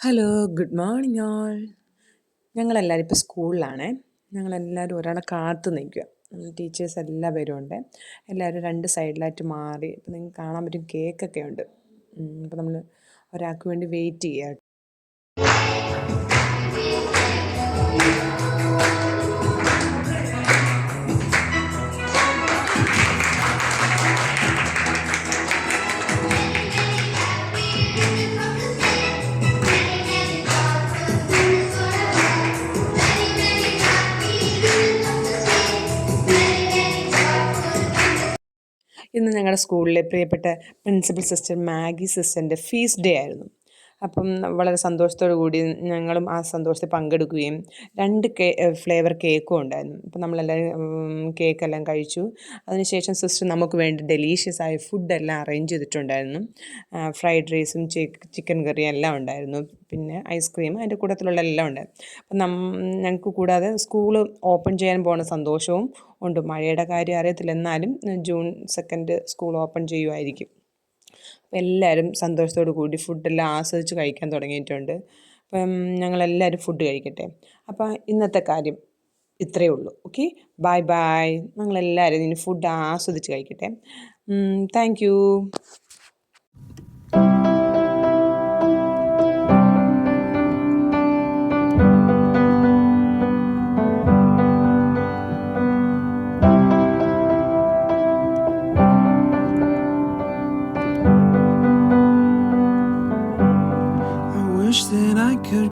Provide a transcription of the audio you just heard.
Hello, good morning all. ഞങ്ങളെല്ലാവരും ഇപ്പോൾ സ്കൂളിലാണേ. ഞങ്ങളെല്ലാവരും ഒരാളെ കാത്തു നിൽക്കുക. ടീച്ചേഴ്സ് എല്ലാവരും ഉണ്ട്. എല്ലാവരും രണ്ട് സൈഡിലായിട്ട് മാറി. ഇപ്പം നിങ്ങൾക്ക് കാണാൻ പറ്റും, കേക്കൊക്കെ ഉണ്ട്. അപ്പോൾ നമ്മൾ ഒരാൾക്ക് വേണ്ടി വെയിറ്റ് ചെയ്യുക. ഇന്ന് ഞങ്ങളുടെ സ്കൂളിലെ പ്രിയപ്പെട്ട പ്രിൻസിപ്പൽ സിസ്റ്റർ മാഗി സിസ്റ്ററിൻ്റെ ഫീസ്റ്റ് ഡേ ആയിരുന്നു. അപ്പം വളരെ സന്തോഷത്തോടു കൂടി ഞങ്ങളും ആ സന്തോഷത്തിൽ പങ്കെടുക്കുകയും 2 ഫ്ലേവർ കേക്കും ഉണ്ടായിരുന്നു. അപ്പം നമ്മളെല്ലാവരും കേക്കെല്ലാം കഴിച്ചു. അതിനുശേഷം സിസ്റ്റർ നമുക്ക് വേണ്ടി ഡെലീഷ്യസ് ആയ ഫുഡെല്ലാം അറേഞ്ച് ചെയ്തിട്ടുണ്ടായിരുന്നു. ഫ്രൈഡ് റൈസും ചിക്കൻ കറിയും എല്ലാം ഉണ്ടായിരുന്നു. പിന്നെ ഐസ്ക്രീം അതിൻ്റെ കൂട്ടത്തിലുള്ള എല്ലാം ഉണ്ടായിരുന്നു. അപ്പം ഞങ്ങൾക്ക് കൂടാതെ സ്കൂൾ ഓപ്പൺ ചെയ്യാൻ പോകുന്ന സന്തോഷവും ഉണ്ട്. മഴയുടെ കാര്യം അറിയത്തില്ല, എന്നാലും ജൂൺ 2 സ്കൂൾ ഓപ്പൺ ചെയ്യുമായിരിക്കും. അപ്പം എല്ലാവരും സന്തോഷത്തോടു കൂടി ഫുഡെല്ലാം ആസ്വദിച്ച് കഴിക്കാൻ തുടങ്ങിയിട്ടുണ്ട്. അപ്പം ഞങ്ങളെല്ലാവരും ഫുഡ് കഴിക്കട്ടെ. അപ്പം ഇന്നത്തെ കാര്യം ഇത്രയേ ഉള്ളൂ. Okay, bye bye. ഞങ്ങളെല്ലാവരും ഇനി ഫുഡ് ആസ്വദിച്ച് കഴിക്കട്ടെ. Thank you.